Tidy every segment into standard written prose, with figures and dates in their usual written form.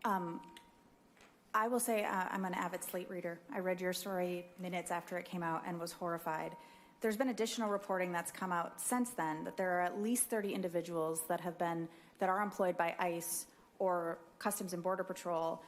I will say I'm an avid Slate reader. I read your story minutes after it came out and was horrified. There's been additional reporting that's come out since then that there are at least 30 individuals that are employed by ICE or Customs and Border Patrol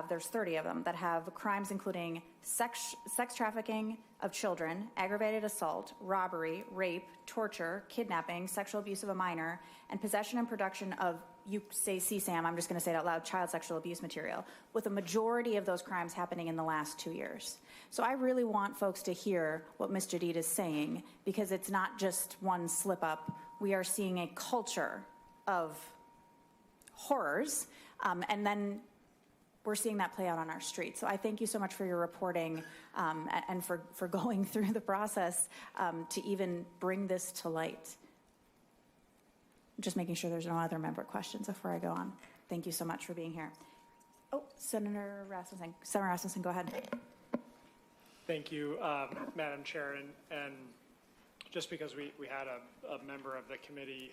there's 30 of them, that have crimes including sex trafficking of children, aggravated assault, robbery, rape, torture, kidnapping, sexual abuse of a minor, and possession and production of, you say CSAM, I'm just going to say it out loud, child sexual abuse material, with a majority of those crimes happening in the last 2 years. So I really want folks to hear what Ms. Jadid is saying, because it's not just one slip up. We are seeing a culture of horrors, and then we're seeing that play out on our streets. So I thank you so much for your reporting and for going through the process to even bring this to light. Just making sure there's no other member questions before I go on. Thank you so much for being here. Oh, Senator Rasmussen. Senator Rasmussen, go ahead. Thank you, Madam Chair. And just because we had a member of the committee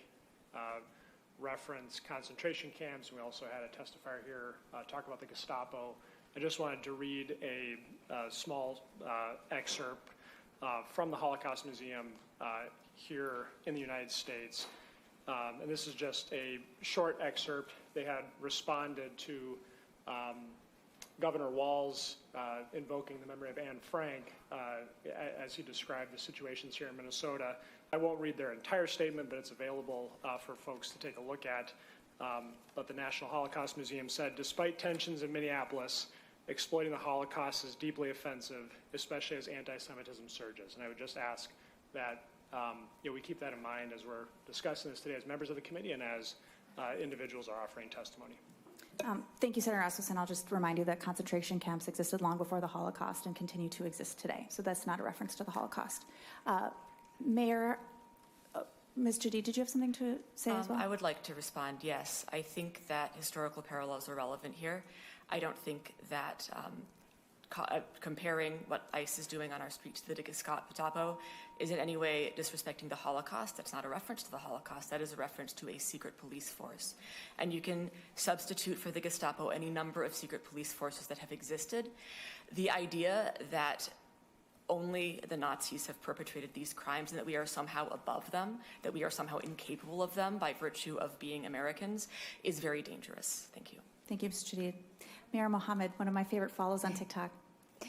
reference concentration camps, and we also had a testifier here talk about the Gestapo, I just wanted to read a small excerpt from the Holocaust Museum here in the United States. And this is just a short excerpt. They had responded to Governor Walz invoking the memory of Anne Frank as he described the situations here in Minnesota. I won't read their entire statement, but it's available for folks to take a look at. But the National Holocaust Museum said, despite tensions in Minneapolis, exploiting the Holocaust is deeply offensive, especially as anti-Semitism surges. And I would just ask that we keep that in mind as we're discussing this today as members of the committee and as individuals are offering testimony. Thank you, Senator Rasmussen. I'll just remind you that concentration camps existed long before the Holocaust and continue to exist today. So that's not a reference to the Holocaust. Mayor, Ms. Jadid, did you have something to say as well? I would like to respond, yes. I think that historical parallels are relevant here. I don't think that comparing what ICE is doing on our streets to the Gestapo is in any way disrespecting the Holocaust. That's not a reference to the Holocaust. That is a reference to a secret police force. And you can substitute for the Gestapo any number of secret police forces that have existed. The idea that only the Nazis have perpetrated these crimes and that we are somehow above them, that we are somehow incapable of them by virtue of being Americans is very dangerous. Thank you. Thank you, Ms. Jadid. Mayor Mohammed, one of my favorite follows on TikTok.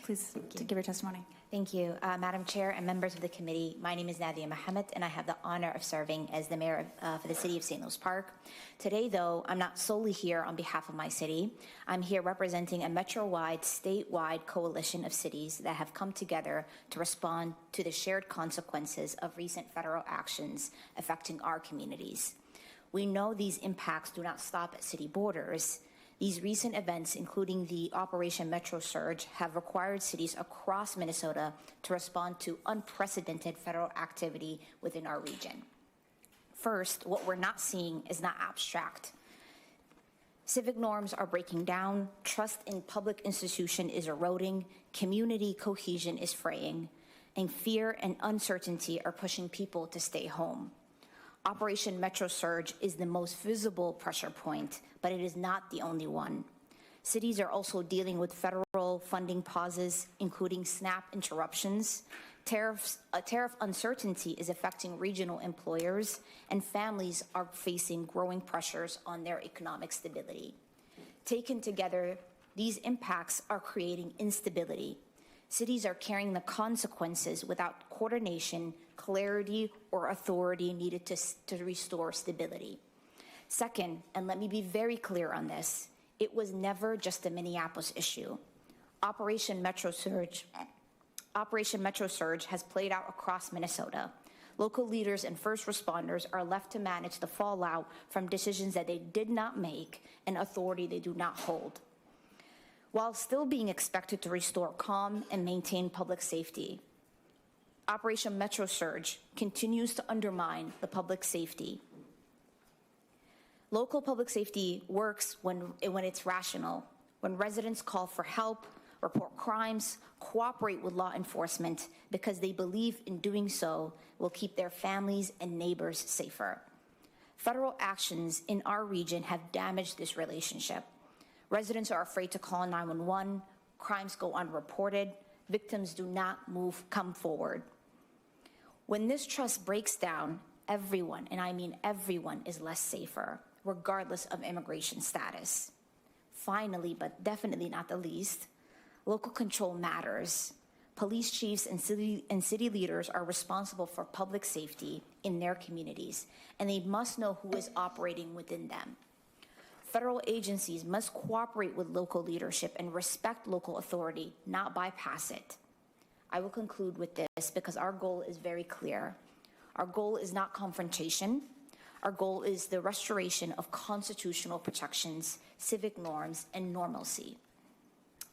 Please to give your testimony. Thank you. Madam Chair and members of the committee, my name is Nadia Mohammed, and I have the honor of serving as the mayor for the city of St. Louis Park. Today, though, I'm not solely here on behalf of my city. I'm here representing a metro-wide, statewide coalition of cities that have come together to respond to the shared consequences of recent federal actions affecting our communities. We know these impacts do not stop at city borders. These recent events, including the Operation Metro Surge, have required cities across Minnesota to respond to unprecedented federal activity within our region. First, what we're not seeing is not abstract. Civic norms are breaking down, trust in public institution is eroding, community cohesion is fraying, and fear and uncertainty are pushing people to stay home. Operation Metro Surge is the most visible pressure point, but it is not the only one. Cities are also dealing with federal funding pauses, including SNAP interruptions. Tariff uncertainty is affecting regional employers, and families are facing growing pressures on their economic stability. Taken together, these impacts are creating instability. Cities are carrying the consequences without coordination, clarity, or authority needed to restore stability. Second, and let me be very clear on this, it was never just a Minneapolis issue. Operation Metro Surge has played out across Minnesota. Local leaders and first responders are left to manage the fallout from decisions that they did not make and authority they do not hold, while still being expected to restore calm and maintain public safety. Operation Metro Surge continues to undermine the public safety. Local public safety works when it's rational, when residents call for help, report crimes, cooperate with law enforcement because they believe in doing so will keep their families and neighbors safer. Federal actions in our region have damaged this relationship. Residents are afraid to call 911. Crimes go unreported. Victims do not come forward. When this trust breaks down, everyone, and I mean everyone, is less safer, regardless of immigration status. Finally, but definitely not the least, local control matters. Police chiefs and city leaders are responsible for public safety in their communities, and they must know who is operating within them. Federal agencies must cooperate with local leadership and respect local authority, not bypass it. I will conclude with this because our goal is very clear. Our goal is not confrontation. Our goal is the restoration of constitutional protections, civic norms, and normalcy.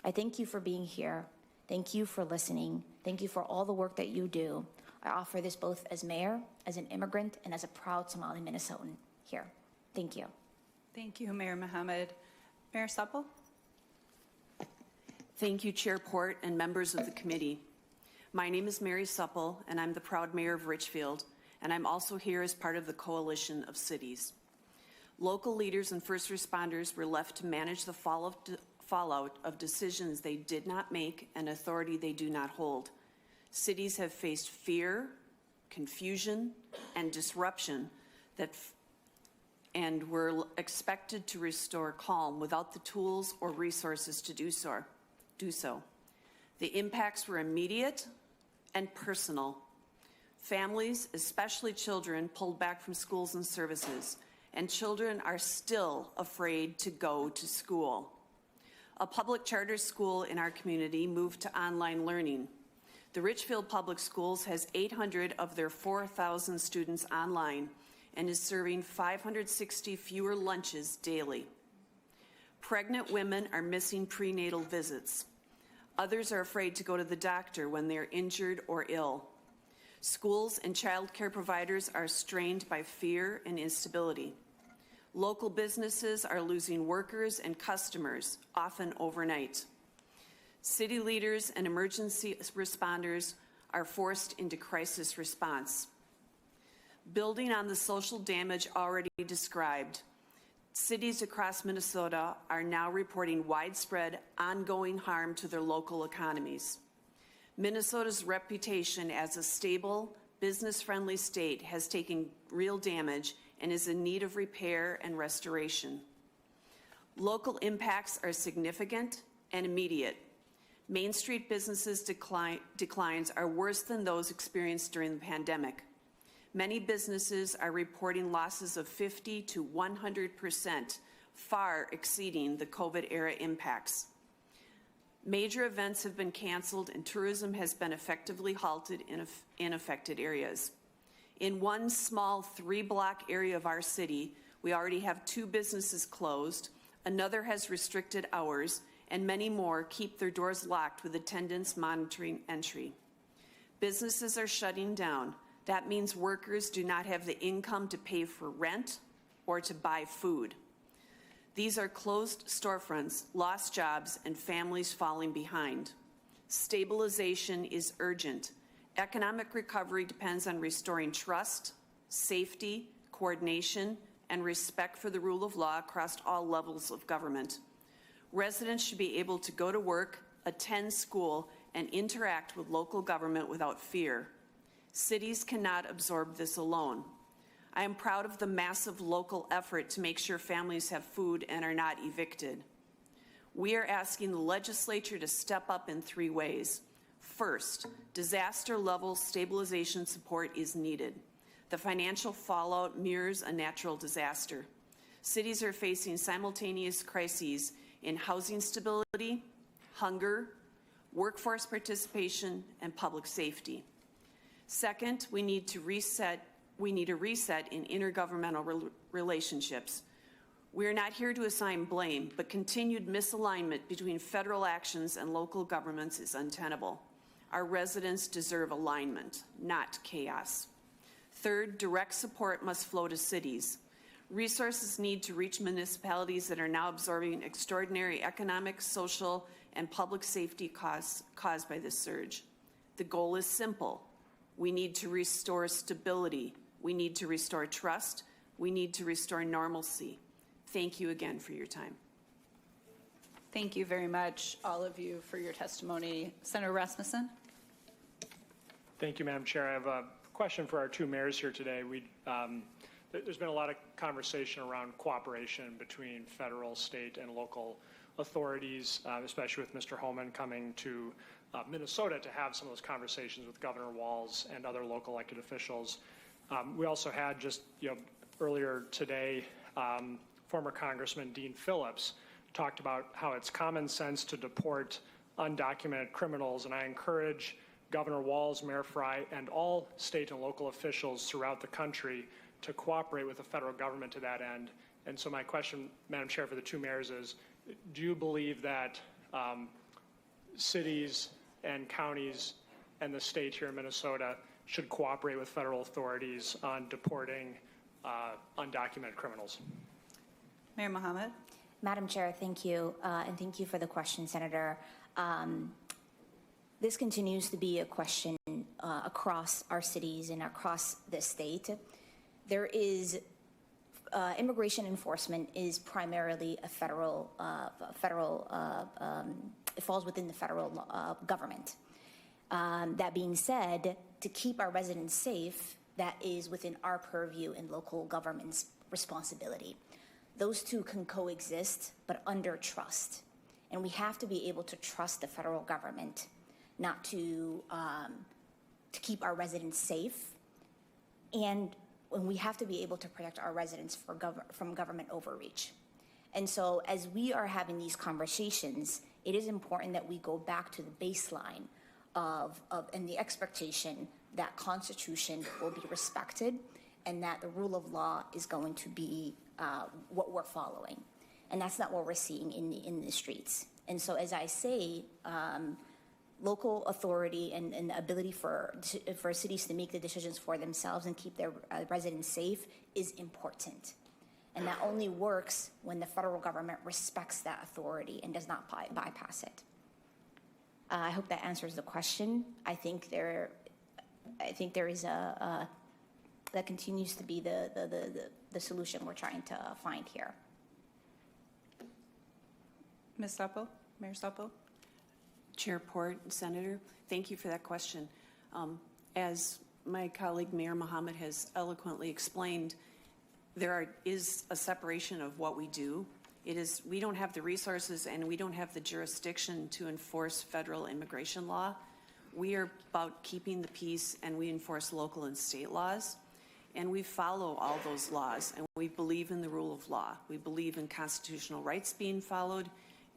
I thank you for being here. Thank you for listening. Thank you for all the work that you do. I offer this both as mayor, as an immigrant, and as a proud Somali Minnesotan here. Thank you. Thank you, Mayor Mohammed. Mayor Supple? Thank you, Chair Port and members of the committee. My name is Mary Supple, and I'm the proud mayor of Richfield, and I'm also here as part of the Coalition of Cities. Local leaders and first responders were left to manage the fallout of decisions they did not make and authority they do not hold. Cities have faced fear, confusion, and disruption and were expected to restore calm without the tools or resources to do so. The impacts were immediate and personal. Families, especially children, pulled back from schools and services, and children are still afraid to go to school. A public charter school in our community moved to online learning. The Richfield Public Schools has 800 of their 4,000 students online and is serving 560 fewer lunches daily. Pregnant women are missing prenatal visits. Others are afraid to go to the doctor when they're injured or ill. Schools and child care providers are strained by fear and instability. Local businesses are losing workers and customers, often overnight. City leaders and emergency responders are forced into crisis response. Building on the social damage already described, cities across Minnesota are now reporting widespread, ongoing harm to their local economies. Minnesota's reputation as a stable, business-friendly state has taken real damage and is in need of repair and restoration. Local impacts are significant and immediate. Main Street businesses' declines are worse than those experienced during the pandemic. Many businesses are reporting losses of 50% to 100%, far exceeding the COVID-era impacts. Major events have been canceled and tourism has been effectively halted in affected areas. In one small 3-block area of our city, we already have 2 businesses closed, another has restricted hours, and many more keep their doors locked with attendants monitoring entry. Businesses are shutting down. That means workers do not have the income to pay for rent or to buy food. These are closed storefronts, lost jobs, and families falling behind. Stabilization is urgent. Economic recovery depends on restoring trust, safety, coordination, and respect for the rule of law across all levels of government. Residents should be able to go to work, attend school, and interact with local government without fear. Cities cannot absorb this alone. I am proud of the massive local effort to make sure families have food and are not evicted. We are asking the legislature to step up in 3 ways. First, disaster-level stabilization support is needed. The financial fallout mirrors a natural disaster. Cities are facing simultaneous crises in housing stability, hunger, workforce participation, and public safety. Second, we need a reset in intergovernmental relationships. We are not here to assign blame, but continued misalignment between federal actions and local governments is untenable. Our residents deserve alignment, not chaos. Third, direct support must flow to cities. Resources need to reach municipalities that are now absorbing extraordinary economic, social, and public safety costs caused by this surge. The goal is simple. We need to restore stability. We need to restore trust. We need to restore normalcy. Thank you again for your time. Thank you very much, all of you, for your testimony. Senator Rasmussen? Thank you, Madam Chair. I have a question for our two mayors here today. There's been a lot of conversation around cooperation between federal, state, and local authorities, especially with Mr. Homan coming to Minnesota to have some of those conversations with Governor Walz and other local elected officials. We also had just earlier today, former Congressman Dean Phillips talked about how it's common sense to deport undocumented criminals, and I encourage Governor Walz, Mayor Frey, and all state and local officials throughout the country to cooperate with the federal government to that end. And so my question, Madam Chair, for the two mayors is, do you believe that cities and counties and the state here in Minnesota should cooperate with federal authorities on deporting undocumented criminals? Mayor Mohammed? Madam Chair, thank you, and thank you for the question, Senator. This continues to be a question across our cities and across the state. There is immigration enforcement is primarily a federal, it falls within the federal government. That being said, to keep our residents safe, that is within our purview and local government's responsibility. Those two can coexist, but under trust. And we have to be able to trust the federal government not to keep our residents safe, and we have to be able to protect our residents from government overreach. And so as we are having these conversations, it is important that we go back to the baseline and the expectation that Constitution will be respected and that the rule of law is going to be what we're following. And that's not what we're seeing in the streets. And so as I say, local authority and the ability for cities to make the decisions for themselves and keep their residents safe is important. And that only works when the federal government respects that authority and does not bypass it. I hope that answers the question. I think there is that continues to be the solution we're trying to find here. Ms. Supple? Mayor Supple? Chair Port, Senator, thank you for that question. As my colleague Mayor Mohammed has eloquently explained, there is a separation of what we do. We don't have the resources and we don't have the jurisdiction to enforce federal immigration law. We are about keeping the peace, and we enforce local and state laws, and we follow all those laws, and we believe in the rule of law. We believe in constitutional rights being followed,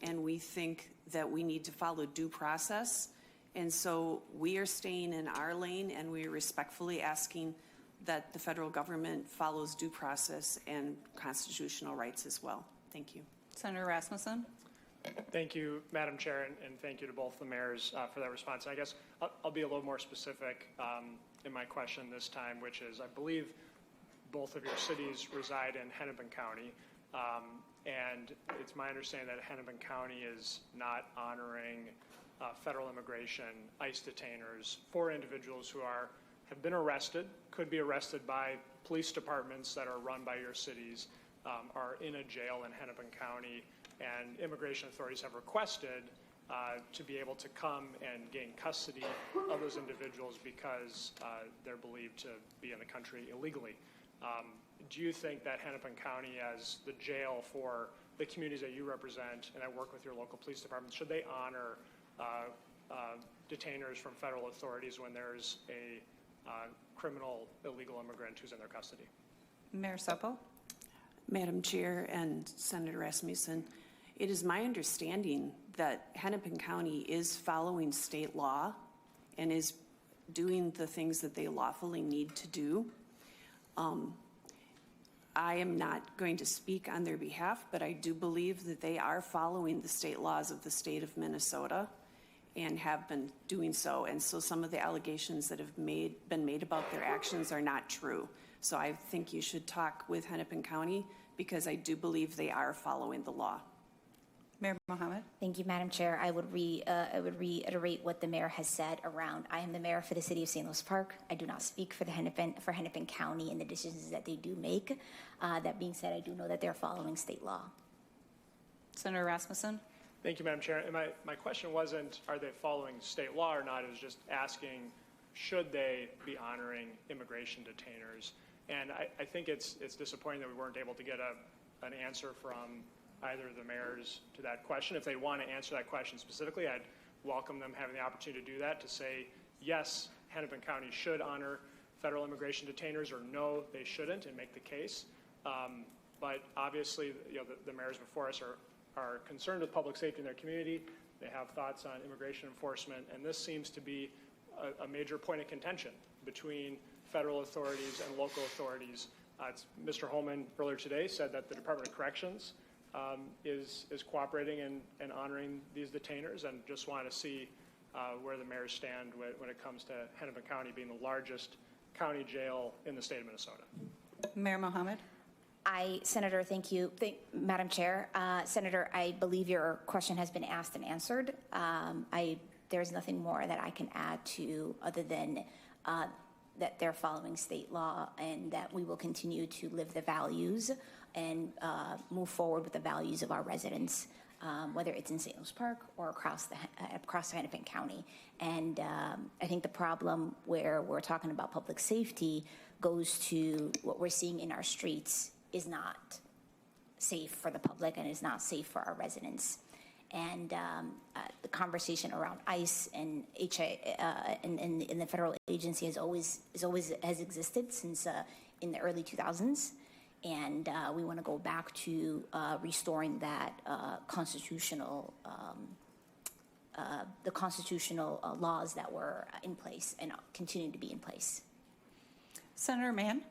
and we think that we need to follow due process. And so we are staying in our lane, and we are respectfully asking that the federal government follows due process and constitutional rights as well. Thank you. Senator Rasmussen? Thank you, Madam Chair, and thank you to both the mayors for that response. I guess I'll be a little more specific in my question this time, which is I believe both of your cities reside in Hennepin County, and it's my understanding that Hennepin County is not honoring federal immigration ICE detainers for individuals who have been arrested, could be arrested by police departments that are run by your cities, are in a jail in Hennepin County, and immigration authorities have requested to be able to come and gain custody of those individuals because they're believed to be in the country illegally. Do you think that Hennepin County, as the jail for the communities that you represent, and I work with your local police departments, should they honor detainers from federal authorities when there's a criminal illegal immigrant who's in their custody? Mayor Supple? Madam Chair and Senator Rasmussen, it is my understanding that Hennepin County is following state law and is doing the things that they lawfully need to do. I am not going to speak on their behalf, but I do believe that they are following the state laws of the state of Minnesota and have been doing so. And so some of the allegations that have been made about their actions are not true. So I think you should talk with Hennepin County because I do believe they are following the law. Mayor Mohammed? Thank you, Madam Chair. I would reiterate what the mayor has said around, I am the mayor for the city of St. Louis Park. I do not speak for Hennepin County and the decisions that they do make. That being said, I do know that they're following state law. Senator Rasmussen? Thank you, Madam Chair. And my question wasn't, are they following state law or not? It was just asking, should they be honoring immigration detainers? And I think it's disappointing that we weren't able to get an answer from either of the mayors to that question. If they want to answer that question specifically, I'd welcome them having the opportunity to do that, to say, yes, Hennepin County should honor federal immigration detainers, or no, they shouldn't, and make the case. But obviously, the mayors before us are concerned with public safety in their community. They have thoughts on immigration enforcement, and this seems to be a major point of contention between federal authorities and local authorities. Mr. Holman earlier today said that the Department of Corrections is cooperating and honoring these detainers, and just want to see where the mayors stand when it comes to Hennepin County being the largest county jail in the state of Minnesota. Mayor Mohammed. Senator, thank you. Madam Chair, Senator, I believe your question has been asked and answered. There's nothing more that I can add to other than that they're following state law, and that we will continue to live the values and move forward with the values of our residents, whether it's in St. Louis Park or across Hennepin County. And I think the problem where we're talking about public safety goes to what we're seeing in our streets is not safe for the public and is not safe for our residents. And the conversation around ICE and in the federal agency has existed since in the early 2000s, and we want to go back to restoring that constitutional laws that were in place and continue to be in place. Senator Mann.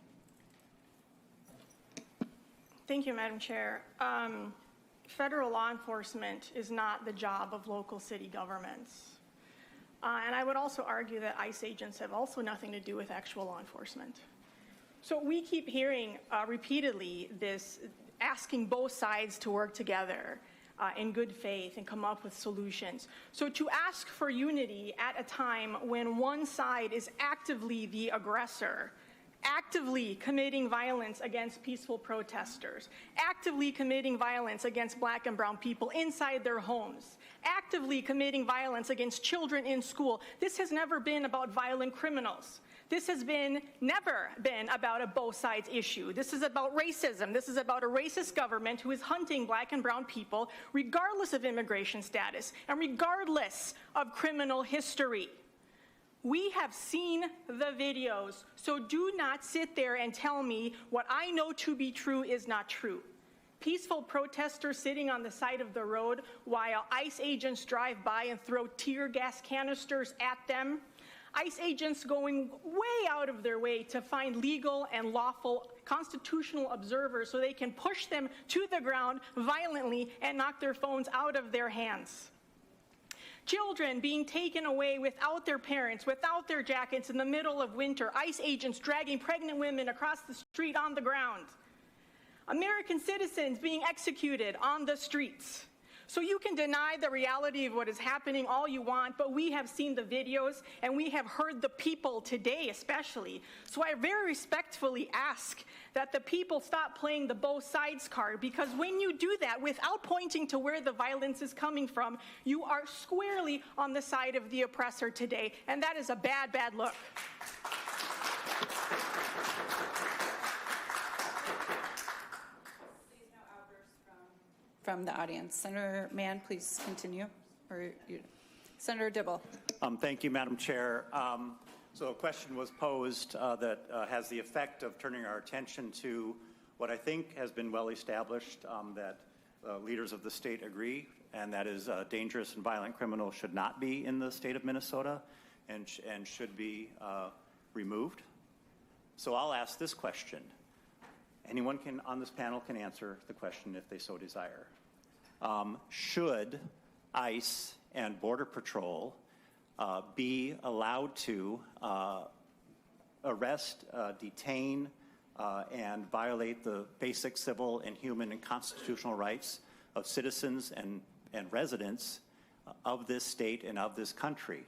Thank you, Madam Chair. Federal law enforcement is not the job of local city governments. And I would also argue that ICE agents have also nothing to do with actual law enforcement. So we keep hearing repeatedly this, asking both sides to work together in good faith and come up with solutions. So to ask for unity at a time when one side is actively the aggressor, actively committing violence against peaceful protesters, actively committing violence against Black and brown people inside their homes, actively committing violence against children in school. This has never been about violent criminals. This has never been about a both sides issue. This is about racism. This is about a racist government who is hunting Black and brown people regardless of immigration status and regardless of criminal history. We have seen the videos, so do not sit there and tell me what I know to be true is not true. Peaceful protesters sitting on the side of the road while ICE agents drive by and throw tear gas canisters at them. ICE agents going way out of their way to find legal and lawful constitutional observers so they can push them to the ground violently and knock their phones out of their hands. Children being taken away without their parents, without their jackets in the middle of winter. ICE agents dragging pregnant women across the street on the ground. American citizens being executed on the streets. So you can deny the reality of what is happening all you want, but we have seen the videos and we have heard the people today especially. So I very respectfully ask that the people stop playing the both sides card, because when you do that without pointing to where the violence is coming from, you are squarely on the side of the oppressor today, and that is a bad, bad look. From the audience. Senator Mann, please continue. Senator Dibble. Thank you, Madam Chair. So a question was posed that has the effect of turning our attention to what I think has been well established, that leaders of the state agree, and that is dangerous and violent criminals should not be in the state of Minnesota and should be removed. So I'll ask this question. Anyone on this panel can answer the question if they so desire. Should ICE and Border Patrol be allowed to arrest, detain, and violate the basic civil and human and constitutional rights of citizens and residents of this state and of this country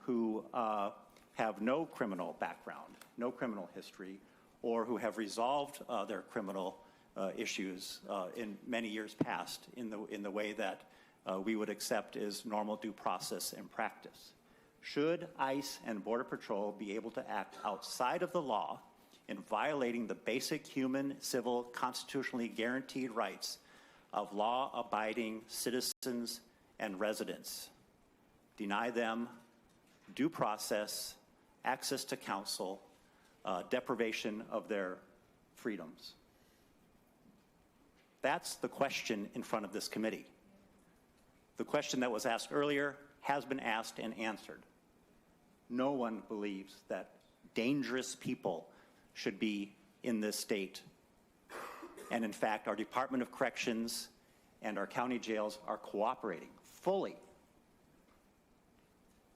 who have no criminal background, no criminal history, or who have resolved their criminal issues in many years past in the way that we would accept as normal due process and practice. Should ICE and Border Patrol be able to act outside of the law in violating the basic human, civil, constitutionally guaranteed rights of law-abiding citizens and residents? Deny them due process, access to counsel, deprivation of their freedoms. That's the question in front of this committee. The question that was asked earlier has been asked and answered. No one believes that dangerous people should be in this state. And in fact, our Department of Corrections and our county jails are cooperating fully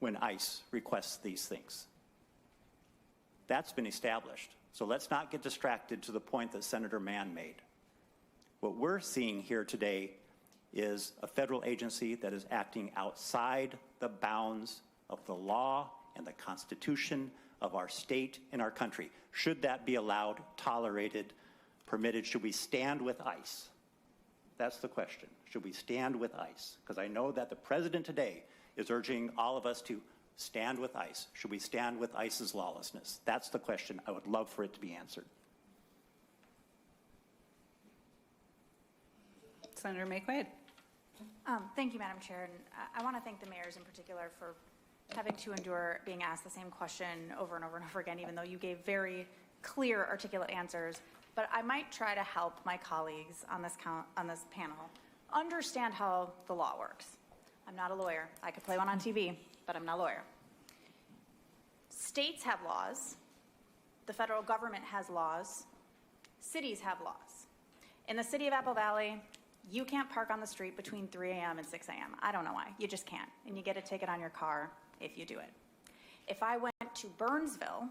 when ICE requests these things. That's been established. So let's not get distracted to the point that Senator Mann made. What we're seeing here today is a federal agency that is acting outside the bounds of the law and the Constitution of our state and our country. Should that be allowed, tolerated, permitted? Should we stand with ICE? That's the question. Should we stand with ICE? Because I know that the president today is urging all of us to stand with ICE. Should we stand with ICE's lawlessness? That's the question. I would love for it to be answered. Senator McQuaid. Thank you, Madam Chair. And I want to thank the mayors in particular for having to endure being asked the same question over and over and over again, even though you gave very clear, articulate answers. But I might try to help my colleagues on this panel understand how the law works. I'm not a lawyer. I could play one on TV, but I'm not a lawyer. States have laws. The federal government has laws. Cities have laws. In the city of Apple Valley, you can't park on the street between 3 a.m. and 6 a.m. I don't know why. You just can't. And you get a ticket on your car if you do it. If I went to Burnsville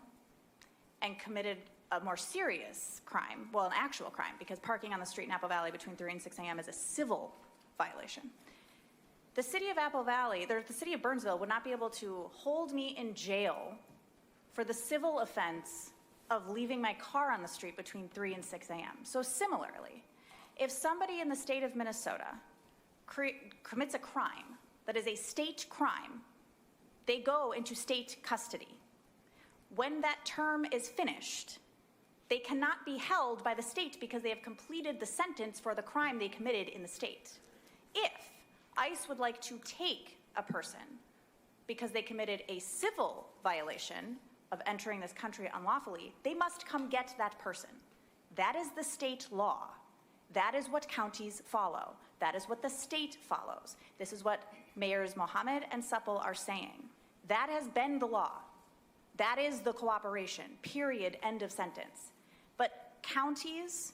and committed a more serious crime, well, an actual crime, because parking on the street in Apple Valley between 3 and 6 a.m. is a civil violation. The city of Apple Valley, the city of Burnsville would not be able to hold me in jail for the civil offense of leaving my car on the street between 3 and 6 a.m. So similarly, if somebody in the state of Minnesota commits a crime that is a state crime, they go into state custody. When that term is finished, they cannot be held by the state because they have completed the sentence for the crime they committed in the state. If ICE would like to take a person because they committed a civil violation of entering this country unlawfully, they must come get that person. That is the state law. That is what counties follow. That is what the state follows. This is what Mayors Mohammed and Supple are saying. That has been the law. That is the cooperation, period, end of sentence. But counties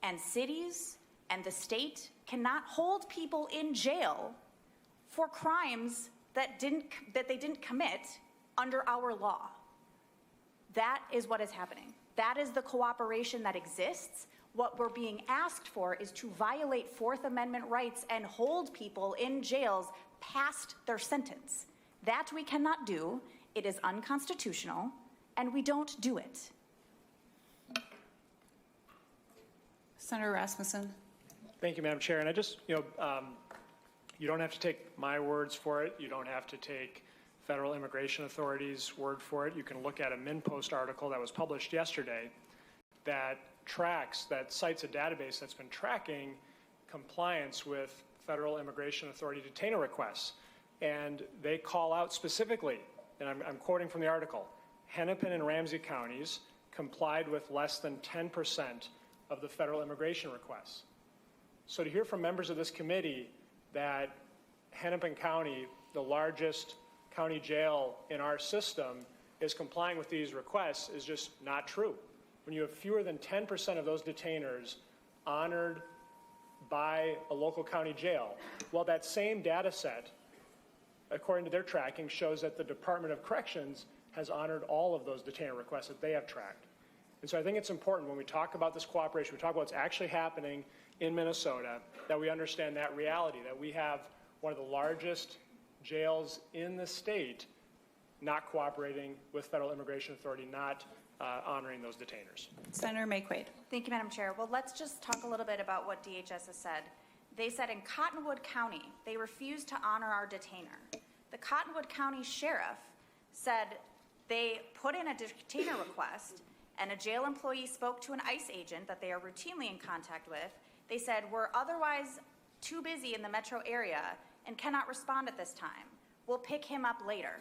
and cities and the state cannot hold people in jail for crimes that they didn't commit under our law. That is what is happening. That is the cooperation that exists. What we're being asked for is to violate Fourth Amendment rights and hold people in jails past their sentence. That we cannot do. It is unconstitutional, and we don't do it. Senator Rasmussen. Thank you, Madam Chair. And I just, you don't have to take my words for it. You don't have to take federal immigration authorities' word for it. You can look at a MinPost article that was published yesterday that cites a database that's been tracking compliance with federal immigration authority detainer requests. And they call out specifically, and I'm quoting from the article, Hennepin and Ramsey counties complied with less than 10% of the federal immigration requests. So to hear from members of this committee that Hennepin County, the largest county jail in our system, is complying with these requests is just not true. When you have fewer than 10% of those detainers honored by a local county jail, well, that same data set, according to their tracking, shows that the Department of Corrections has honored all of those detainer requests that they have tracked. And so I think it's important when we talk about this cooperation, we talk about what's actually happening in Minnesota, that we understand that reality, that we have one of the largest jails in the state not cooperating with federal immigration authority, not honoring those detainers. Senator McQuaid. Thank you, Madam Chair. Well, let's just talk a little bit about what DHS has said. They said in Cottonwood County, they refused to honor our detainer. The Cottonwood County Sheriff said they put in a detainer request and a jail employee spoke to an ICE agent that they are routinely in contact with. They said, we're otherwise too busy in the metro area and cannot respond at this time. We'll pick him up later.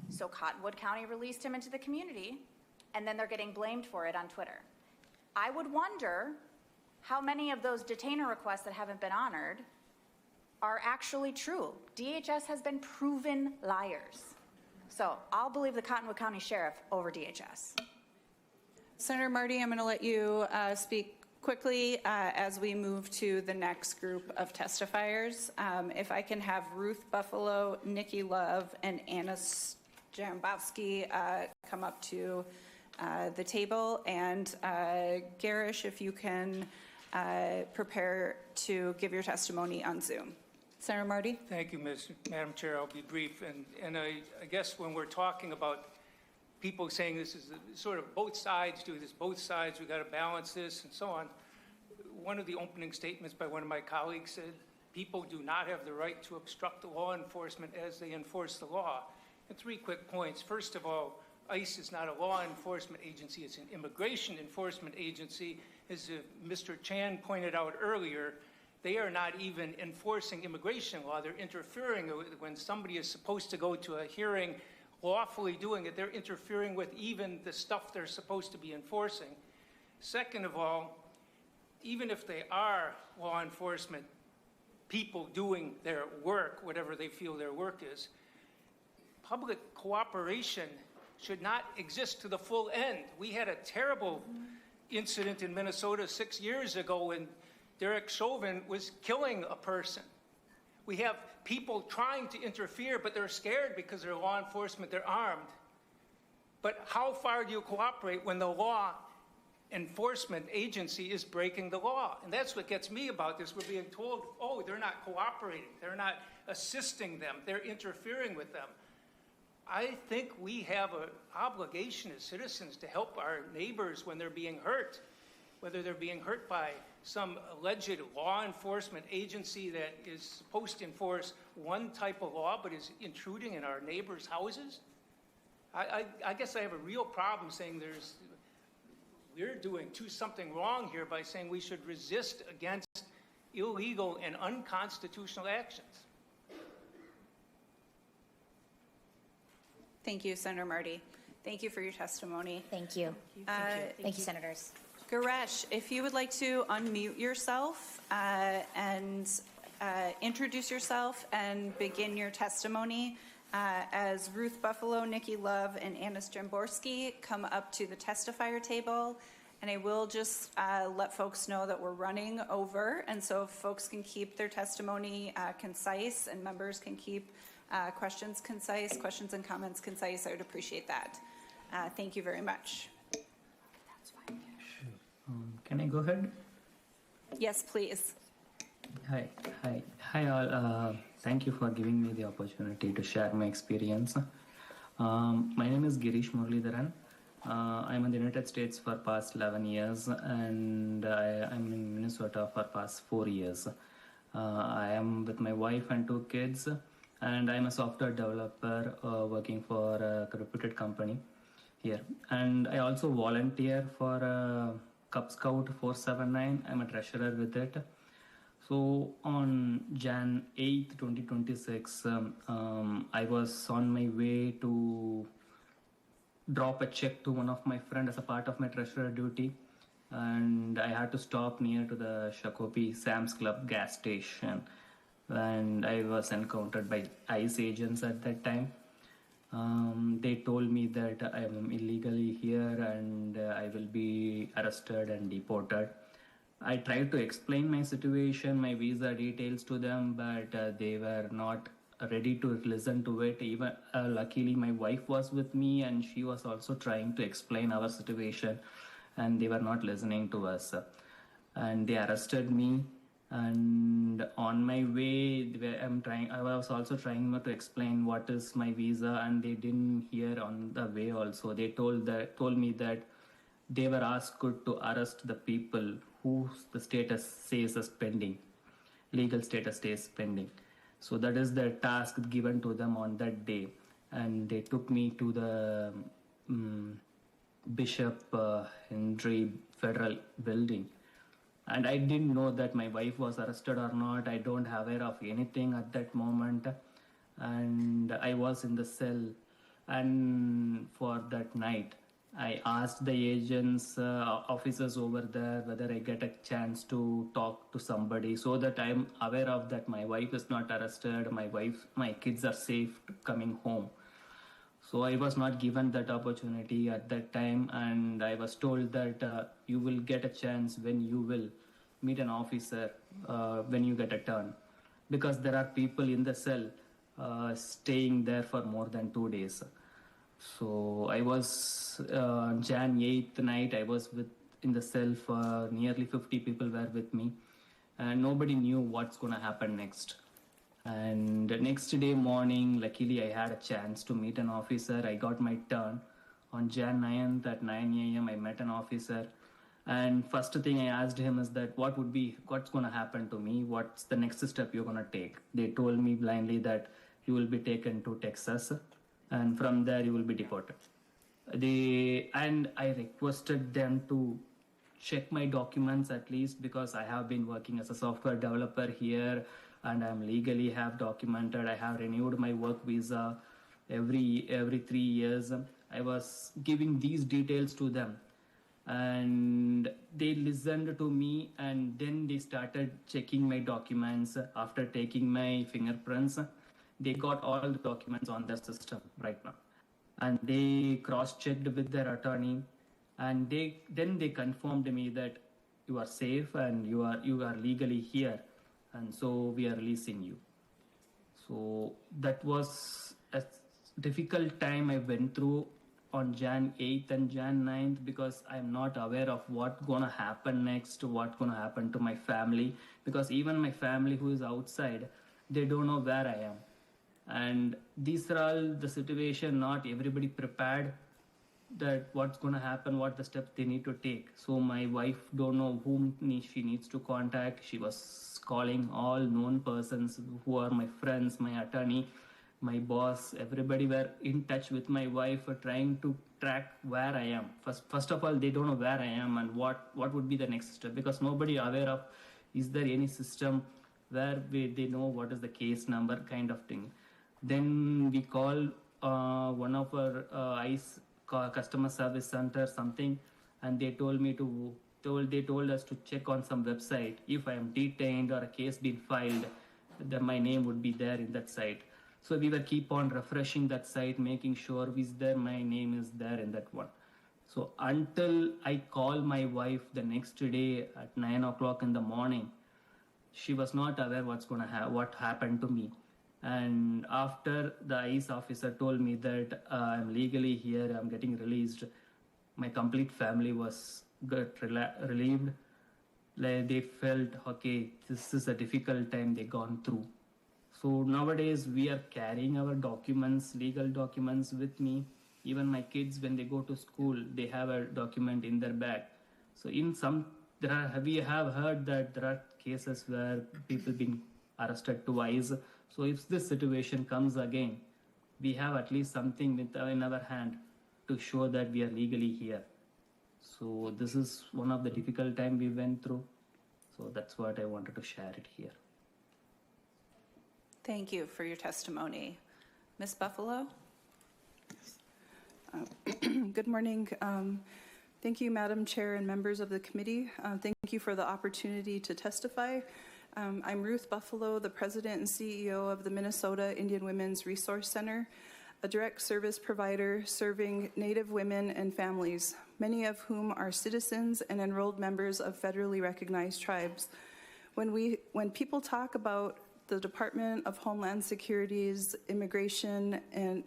So Cottonwood County released him into the community, and then they're getting blamed for it on Twitter. I would wonder how many of those detainer requests that haven't been honored are actually true. DHS has been proven liars. So I'll believe the Cottonwood County Sheriff over DHS. Senator Marty, I'm going to let you speak quickly as we move to the next group of testifiers. If I can have Ruth Buffalo, Nikki Love, and Anna Jambowski come up to the table. And Garish, if you can prepare to give your testimony on Zoom. Senator Marty? Thank you, Madam Chair. I'll be brief. And I guess when we're talking about people saying this is sort of both sides do this, both sides, we've got to balance this and so on. One of the opening statements by one of my colleagues said, people do not have the right to obstruct the law enforcement as they enforce the law. And 3 quick points. First of all, ICE is not a law enforcement agency, it's an immigration enforcement agency. As Mr. Chan pointed out earlier, they are not even enforcing immigration law. They're interfering when somebody is supposed to go to a hearing, lawfully doing it. They're interfering with even the stuff they're supposed to be enforcing. Second of all, even if they are law enforcement people doing their work, whatever they feel their work is, public cooperation should not exist to the full end. We had a terrible incident in Minnesota 6 years ago when Derek Chauvin was killing a person. We have people trying to interfere, but they're scared because they're law enforcement, they're armed. But how far do you cooperate when the law enforcement agency is breaking the law? And that's what gets me about this. We're being told, oh, they're not cooperating, they're not assisting them, they're interfering with them. I think we have an obligation as citizens to help our neighbors when they're being hurt, whether they're being hurt by some alleged law enforcement agency that is supposed to enforce one type of law but is intruding in our neighbors' houses. I guess I have a real problem saying we're doing something wrong here by saying we should resist against illegal and unconstitutional actions. Thank you, Senator Marty. Thank you for your testimony. Thank you. Thank you, Senators. Garesh, if you would like to unmute yourself and introduce yourself and begin your testimony as Ruth Buffalo, Nikki Love, and Annis Jamborski come up to the testifier table. And I will just let folks know that we're running over, and so if folks can keep their testimony concise and members can keep questions concise, questions and comments concise, I would appreciate that. Thank you very much. Can I go ahead? Yes, please. Hi all. Thank you for giving me the opportunity to share my experience. My name is Girish Muralidharan. I'm in the United States for past 11 years and I'm in Minnesota for past 4 years. I am with my wife and 2 kids, and I'm a software developer working for a reputed company here. And I also volunteer for Cub Scout 479. I'm a treasurer with it. So on Jan 8th, 2026, I was on my way to drop a check to one of my friends as a part of my treasurer duty. And I had to stop near to the Shakopee Sam's Club gas station. And I was encountered by ICE agents at that time. They told me that I am illegally here and I will be arrested and deported. I tried to explain my situation, my visa details to them, but they were not ready to listen to it. Even luckily, my wife was with me and she was also trying to explain our situation, and they were not listening to us. And they arrested me. And on my way, I was also trying to explain what is my visa, and they didn't hear on the way also. They told me that they were asked to arrest the people who the status says is pending. legal status stays pending. So that is the task given to them on that day. And they took me to the Bishop Henry Federal Building. And I didn't know that my wife was arrested or not. I don't aware of anything at that moment. And I was in the cell. And for that night, I asked the agents, officers over there, whether I get a chance to talk to somebody so that I'm aware of that my wife is not arrested, my kids are safe coming home. So I was not given that opportunity at that time, and I was told that you will get a chance when you will meet an officer when you get a turn, because there are people in the cell staying there for more than 2 days. So I was Jan 8th night, I was in the cell for nearly 50 people were with me, and nobody knew what's going to happen next. And the next day morning, luckily I had a chance to meet an officer. I got my turn. On Jan 9th at 9 a.m. I met an officer, and first thing I asked him is that what's going to happen to me? What's the next step you're going to take? They told me blindly that you will be taken to Texas, and from there you will be deported. And I requested them to check my documents at least, because I have been working as a software developer here, and I'm legally have documented. I have renewed my work visa every 3 years. I was giving these details to them, and they listened to me, and then they started checking my documents. After taking my fingerprints, they got all the documents on their system right now, and they cross-checked with their attorney, and then they confirmed me that you are safe and you are legally here, and so we are releasing you. So that was a difficult time I went through on Jan 8th and Jan 9th, because I'm not aware of what's going to happen next, what's going to happen to my family, because even my family who is outside, they don't know where I am. And these are all the situation, not everybody prepared that what's going to happen, what the steps they need to take. So my wife don't know whom she needs to contact. She was calling all known persons who are my friends, my attorney, my boss. Everybody were in touch with my wife, trying to track where I am. First of all, they don't know where I am and what would be the next step, because nobody aware of is there any system where they know what is the case number kind of thing. Then we called one of our ICE customer service center something, and they told us to check on some website. If I am detained or a case being filed, then my name would be there in that site. So we will keep on refreshing that site, making sure my name is there in that one. So until I call my wife the next day at 9 o'clock in the morning, she was not aware what happened to me. And after the ICE officer told me that I'm legally here, I'm getting released, my complete family was relieved. Like they felt, okay, this is a difficult time they gone through. So nowadays we are carrying our documents, legal documents with me. Even my kids, when they go to school, they have a document in their bag. So we have heard that there are cases where people been arrested twice. So if this situation comes again, we have at least something in our hand to show that we are legally here. So this is one of the difficult time we went through. So that's what I wanted to share it here. Thank you for your testimony. Ms. Buffalo? Good morning. Thank you, Madam Chair and members of the committee. Thank you for the opportunity to testify. I'm Ruth Buffalo, the President and CEO of the Minnesota Indian Women's Resource Center, a direct service provider serving Native women and families, many of whom are citizens and enrolled members of federally recognized tribes. When people talk about the Department of Homeland Security's immigration and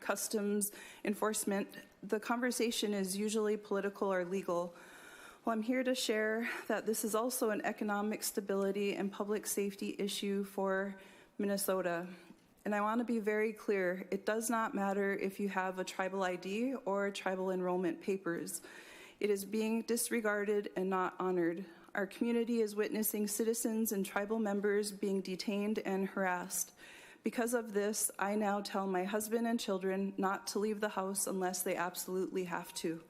customs enforcement, the conversation is usually political or legal. Well, I'm here to share that this is also an economic stability and public safety issue for Minnesota. And I want to be very clear, it does not matter if you have a tribal ID or tribal enrollment papers. It is being disregarded and not honored. Our community is witnessing citizens and tribal members being detained and harassed. Because of this, I now tell my husband and children not to leave the house unless they absolutely have to.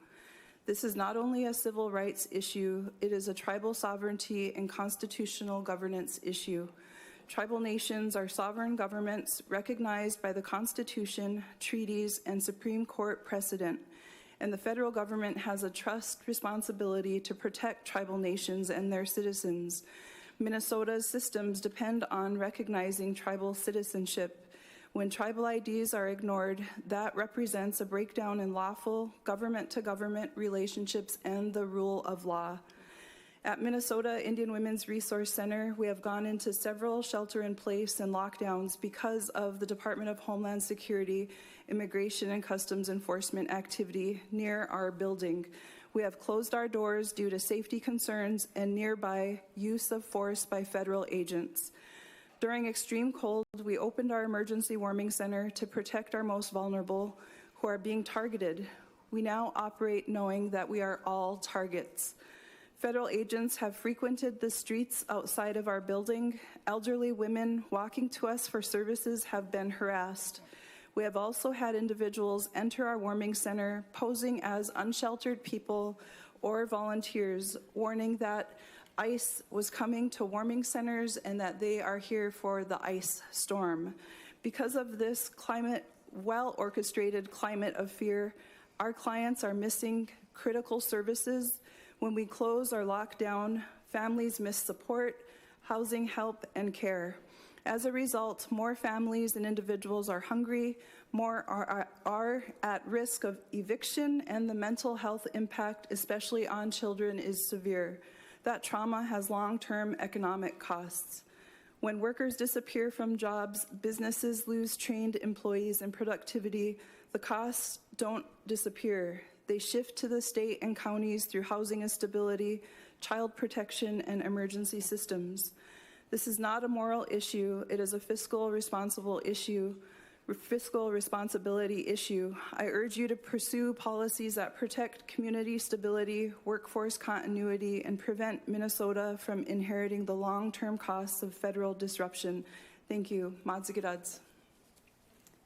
This is not only a civil rights issue, it is a tribal sovereignty and constitutional governance issue. Tribal nations are sovereign governments recognized by the Constitution, treaties, and Supreme Court precedent, and the federal government has a trust responsibility to protect tribal nations and their citizens. Minnesota's systems depend on recognizing tribal citizenship. When tribal IDs are ignored, that represents a breakdown in lawful government-to-government relationships and the rule of law. At Minnesota Indian Women's Resource Center, we have gone into several shelter-in-place and lockdowns because of the Department of Homeland Security, Immigration and Customs Enforcement activity near our building. We have closed our doors due to safety concerns and nearby use of force by federal agents. During extreme cold, we opened our emergency warming center to protect our most vulnerable who are being targeted. We now operate knowing that we are all targets. Federal agents have frequented the streets outside of our building. Elderly women walking to us for services have been harassed. We have also had individuals enter our warming center posing as unsheltered people or volunteers, warning that ICE was coming to warming centers and that they are here for the ICE storm. Because of this well-orchestrated climate of fear, our clients are missing critical services. When we close or lock down, families miss support, housing help, and care. As a result, more families and individuals are hungry, more are at risk of eviction, and the mental health impact, especially on children, is severe. That trauma has long-term economic costs. When workers disappear from jobs, businesses lose trained employees and productivity. The costs don't disappear. They shift to the state and counties through housing instability, child protection, and emergency systems. This is not a moral issue. It is a fiscal responsibility issue. I urge you to pursue policies that protect community stability, workforce continuity, and prevent Minnesota from inheriting the long-term costs of federal disruption. Thank you. Madzigadadz.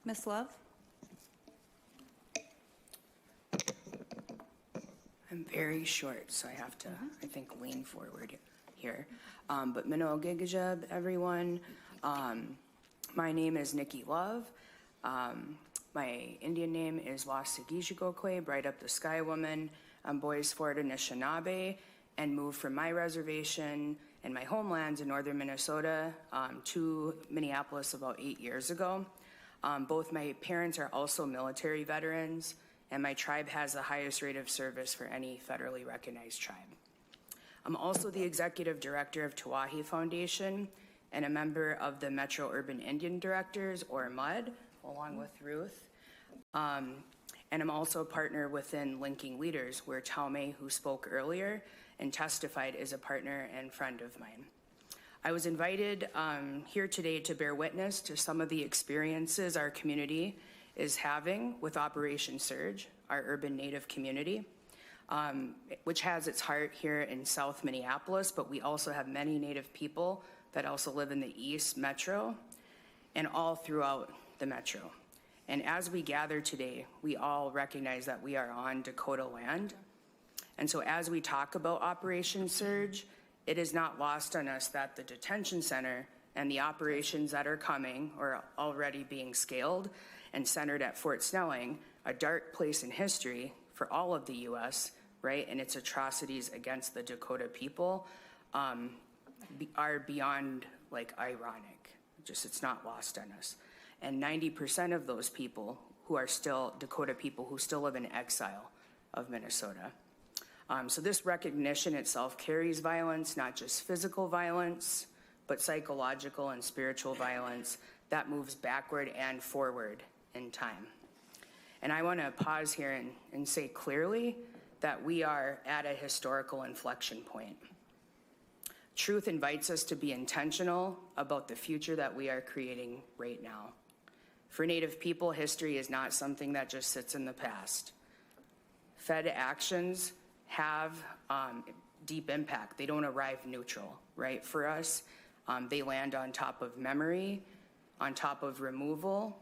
Ms. Love? I'm very short, so I have to, I think, lean forward here. But Minnow Gigajab, everyone. My name is Nikki Love. My Indian name is Wasagijigokwe, Bright Up the Sky Woman. I'm Boys Fort Anishinaabe, and moved from my reservation and my homelands in northern Minnesota to Minneapolis about 8 years ago. Both my parents are also military veterans, and my tribe has the highest rate of service for any federally recognized tribe. I'm also the executive director of Tawahi Foundation and a member of the Metro Urban Indian Directors, or MUD, along with Ruth. And I'm also a partner within Linking Leaders, where Taume, who spoke earlier and testified, is a partner and friend of mine. I was invited here today to bear witness to some of the experiences our community is having with Operation Surge, our urban Native community, which has its heart here in South Minneapolis, but we also have many Native people that also live in the East Metro and all throughout the Metro. And as we gather today, we all recognize that we are on Dakota land. And so as we talk about Operation Surge, it is not lost on us that the detention center and the operations that are coming or already being scaled and centered at Fort Snelling, a dark place in history for all of the U.S., right, and its atrocities against the Dakota people are beyond, like, ironic. Just, it's not lost on us. And 90% of those people who are still Dakota people who still live in exile of Minnesota. So this recognition itself carries violence, not just physical violence, but psychological and spiritual violence that moves backward and forward in time. And I want to pause here and say clearly that we are at a historical inflection point. Truth invites us to be intentional about the future that we are creating right now. For Native people, history is not something that just sits in the past. Fed actions have deep impact. They don't arrive neutral, right? For us, they land on top of memory, on top of removal,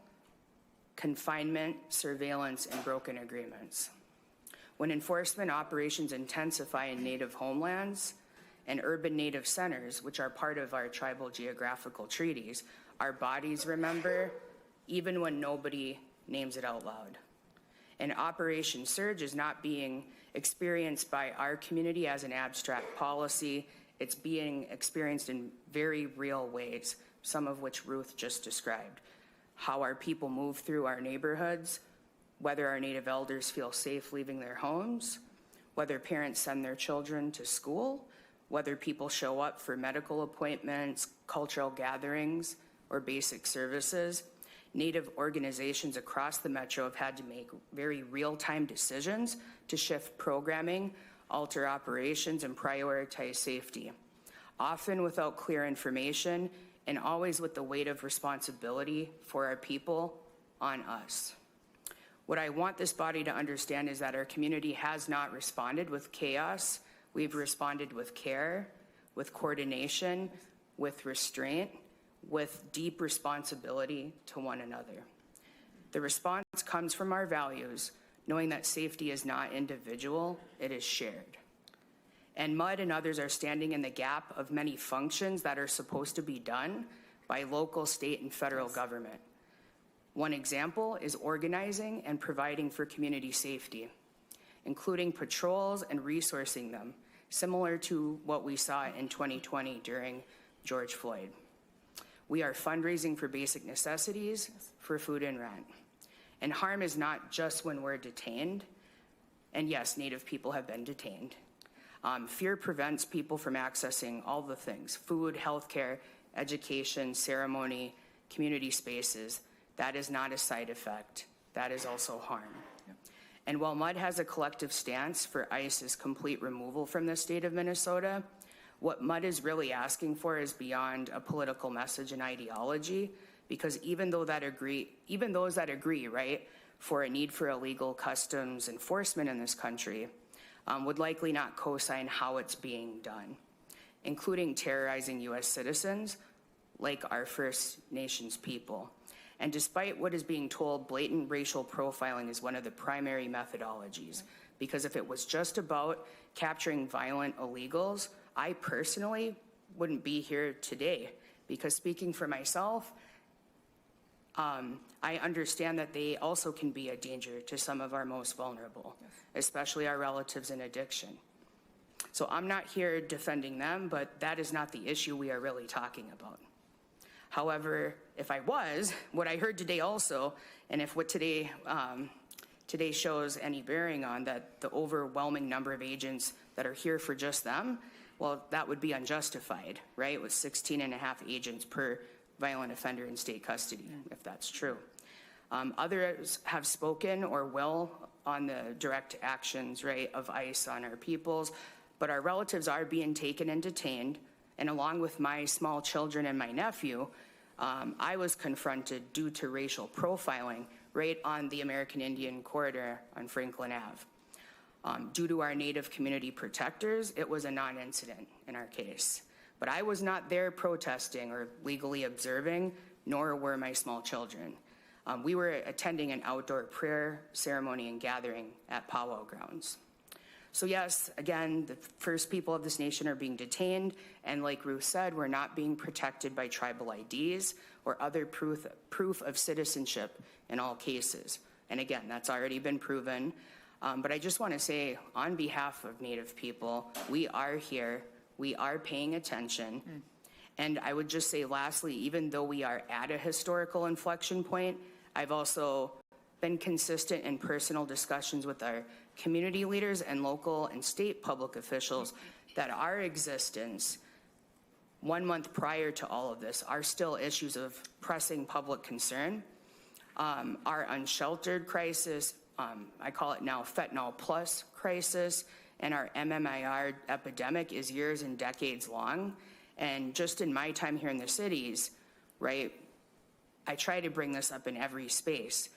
confinement, surveillance, and broken agreements. When enforcement operations intensify in native homelands and urban native centers, which are part of our tribal geographical treaties, our bodies remember, even when nobody names it out loud. And Operation Surge is not being experienced by our community as an abstract policy. It's being experienced in very real ways, some of which Ruth just described. How our people move through our neighborhoods, whether our Native elders feel safe leaving their homes, whether parents send their children to school, whether people show up for medical appointments, cultural gatherings, or basic services. Native organizations across the metro have had to make very real-time decisions to shift programming, alter operations, and prioritize safety, often without clear information and always with the weight of responsibility for our people on us. What I want this body to understand is that our community has not responded with chaos. We've responded with care, with coordination, with restraint, with deep responsibility to one another. The response comes from our values, knowing that safety is not individual, it is shared. And MUD and others are standing in the gap of many functions that are supposed to be done by local, state, and federal government. One example is organizing and providing for community safety, including patrols and resourcing them, similar to what we saw in 2020 during George Floyd. We are fundraising for basic necessities, for food and rent. And harm is not just when we're detained. And yes, Native people have been detained. Fear prevents people from accessing all the things: food, healthcare, education, ceremony, community spaces. That is not a side effect. That is also harm. And while MUD has a collective stance for ICE's complete removal from the state of Minnesota, what MUD is really asking for is beyond a political message and ideology, because even those that agree, right, for a need for illegal customs enforcement in this country, would likely not co-sign how it's being done, including terrorizing U.S. citizens like our First Nations people. And despite what is being told, blatant racial profiling is one of the primary methodologies, because if it was just about capturing violent illegals, I personally wouldn't be here today, because speaking for myself, I understand that they also can be a danger to some of our most vulnerable, especially our relatives in addiction. So I'm not here defending them, but that is not the issue we are really talking about. However, if I was, what I heard today also, and if what today shows any bearing on that the overwhelming number of agents that are here for just them, well, that would be unjustified, right? With 16 and a half agents per violent offender in state custody, if that's true. Others have spoken or will on the direct actions, right, of ICE on our peoples, but our relatives are being taken and detained. And along with my small children and my nephew, I was confronted due to racial profiling right on the American Indian corridor on Franklin Ave. Due to our Native community protectors, it was a non-incident in our case. But I was not there protesting or legally observing, nor were my small children. We were attending an outdoor prayer ceremony and gathering at powwow grounds. So yes, again, the first people of this nation are being detained, and like Ruth said, we're not being protected by tribal IDs or other proof of citizenship in all cases. And again, that's already been proven. But I just want to say, on behalf of Native people, we are here, we are paying attention. And I would just say lastly, even though we are at a historical inflection point, I've also been consistent in personal discussions with our community leaders and local and state public officials that our existence 1 month prior to all of this are still issues of pressing public concern. Our unsheltered crisis, I call it now fentanyl plus crisis, and our MMIR epidemic is years and decades long. And just in my time here in the cities, right, I try to bring this up in every space,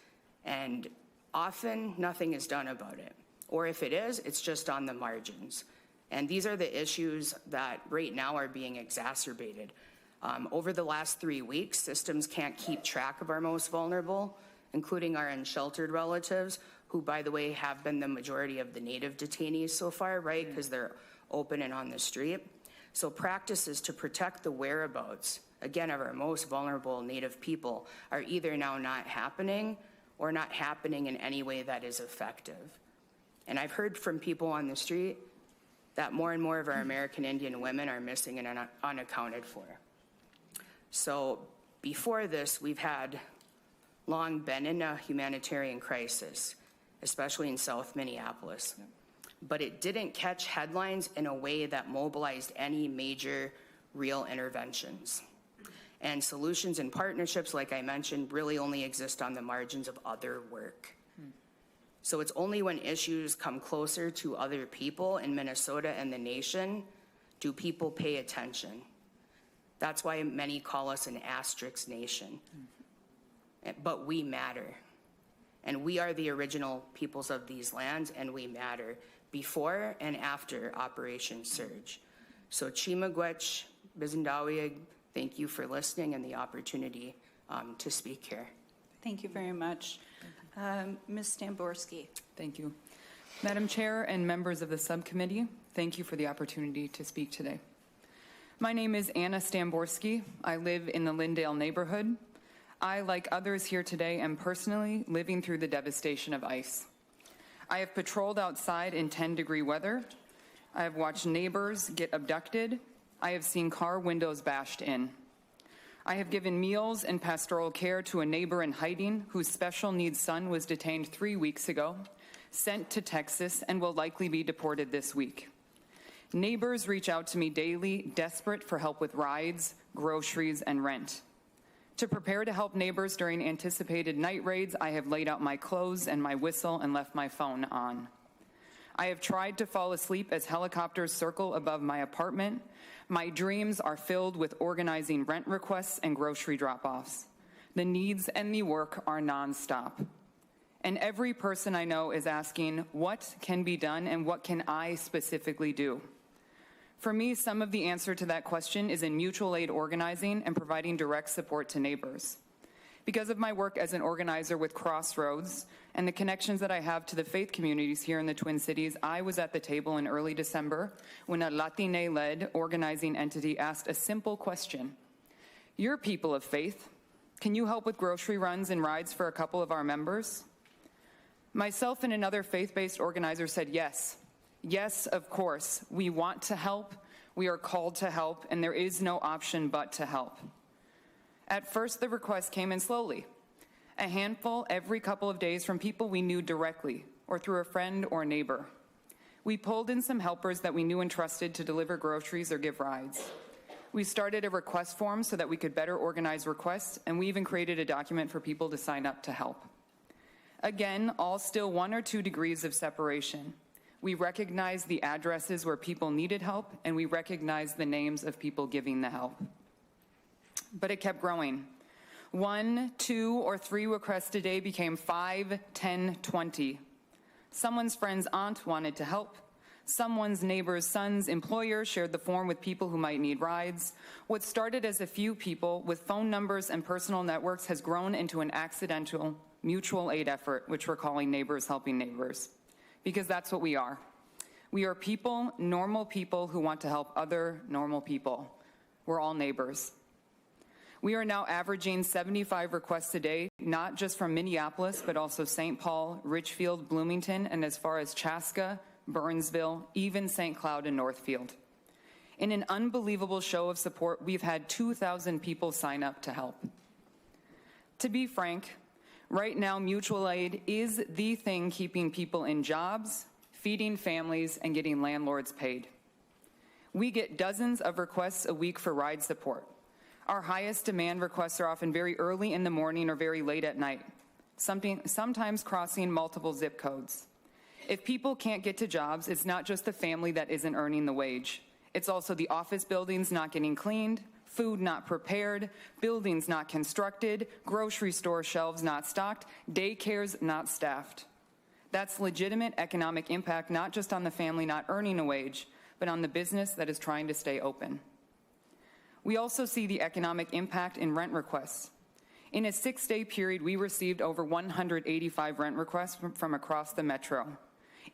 and often nothing is done about it. Or if it is, it's just on the margins. And these are the issues that right now are being exacerbated. Over the last 3 weeks, systems can't keep track of our most vulnerable, including our unsheltered relatives, who, by the way, have been the majority of the Native detainees so far, right? Because they're open and on the street. So practices to protect the whereabouts, again, of our most vulnerable Native people are either now not happening or not happening in any way that is effective. And I've heard from people on the street that more and more of our American Indian women are missing and unaccounted for. So before this, we've had long been in a humanitarian crisis, especially in South Minneapolis. But it didn't catch headlines in a way that mobilized any major real interventions. And solutions and partnerships, like I mentioned, really only exist on the margins of other work. So it's only when issues come closer to other people in Minnesota and the nation do people pay attention. That's why many call us an asterisk nation. But we matter. And we are the original peoples of these lands, and we matter before and after Operation Surge. So Chimagwech, Bizindawiyag, thank you for listening and the opportunity to speak here. Thank you very much. Ms. Stamborski. Thank you. Madam Chair and members of the subcommittee, thank you for the opportunity to speak today. My name is Anna Stamborski. I live in the Lindale neighborhood. I, like others here today, am personally living through the devastation of ice. I have patrolled outside in 10-degree weather. I have watched neighbors get abducted. I have seen car windows bashed in. I have given meals and pastoral care to a neighbor in hiding whose special needs son was detained 3 weeks ago, sent to Texas, and will likely be deported this week. Neighbors reach out to me daily, desperate for help with rides, groceries, and rent. To prepare to help neighbors during anticipated night raids, I have laid out my clothes and my whistle and left my phone on. I have tried to fall asleep as helicopters circle above my apartment. My dreams are filled with organizing rent requests and grocery drop-offs. The needs and the work are nonstop. And every person I know is asking, what can be done and what can I specifically do? For me, some of the answer to that question is in mutual aid organizing and providing direct support to neighbors. Because of my work as an organizer with Crossroads and the connections that I have to the faith communities here in the Twin Cities, I was at the table in early December when a Latine-led organizing entity asked a simple question. You're people of faith. Can you help with grocery runs and rides for a couple of our members? Myself and another faith-based organizer said yes. Yes, of course. We want to help. We are called to help, and there is no option but to help. At first, the request came in slowly, a handful every couple of days from people we knew directly or through a friend or neighbor. We pulled in some helpers that we knew and trusted to deliver groceries or give rides. We started a request form so that we could better organize requests, and we even created a document for people to sign up to help. Again, all still 1 or 2 degrees of separation. We recognized the addresses where people needed help, and we recognized the names of people giving the help. But it kept growing. 1, 2, or 3 requests a day became 5, 10, 20. Someone's friend's aunt wanted to help. Someone's neighbor's son's employer shared the form with people who might need rides. What started as a few people with phone numbers and personal networks has grown into an accidental mutual aid effort, which we're calling Neighbors Helping Neighbors. Because that's what we are. We are people, normal people who want to help other normal people. We're all neighbors. We are now averaging 75 requests a day, not just from Minneapolis, but also St. Paul, Richfield, Bloomington, and as far as Chaska, Burnsville, even St. Cloud and Northfield. In an unbelievable show of support, we've had 2,000 people sign up to help. To be frank, right now, mutual aid is the thing keeping people in jobs, feeding families, and getting landlords paid. We get dozens of requests a week for ride support. Our highest demand requests are often very early in the morning or very late at night, sometimes crossing multiple zip codes. If people can't get to jobs, it's not just the family that isn't earning the wage. It's also the office buildings not getting cleaned, food not prepared, buildings not constructed, grocery store shelves not stocked, daycares not staffed. That's legitimate economic impact, not just on the family not earning a wage, but on the business that is trying to stay open. We also see the economic impact in rent requests. In a 6-day period, we received over 185 rent requests from across the metro.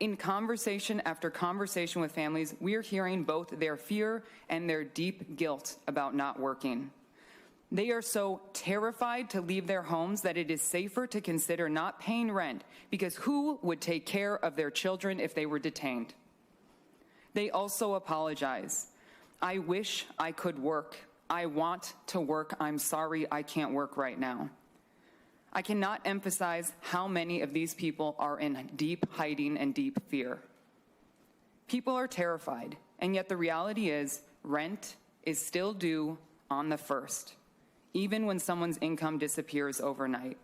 In conversation after conversation with families, we are hearing both their fear and their deep guilt about not working. They are so terrified to leave their homes that it is safer to consider not paying rent, because who would take care of their children if they were detained? They also apologize. I wish I could work. I want to work. I'm sorry I can't work right now. I cannot emphasize how many of these people are in deep hiding and deep fear. People are terrified, and yet the reality is rent is still due on the 1st, even when someone's income disappears overnight.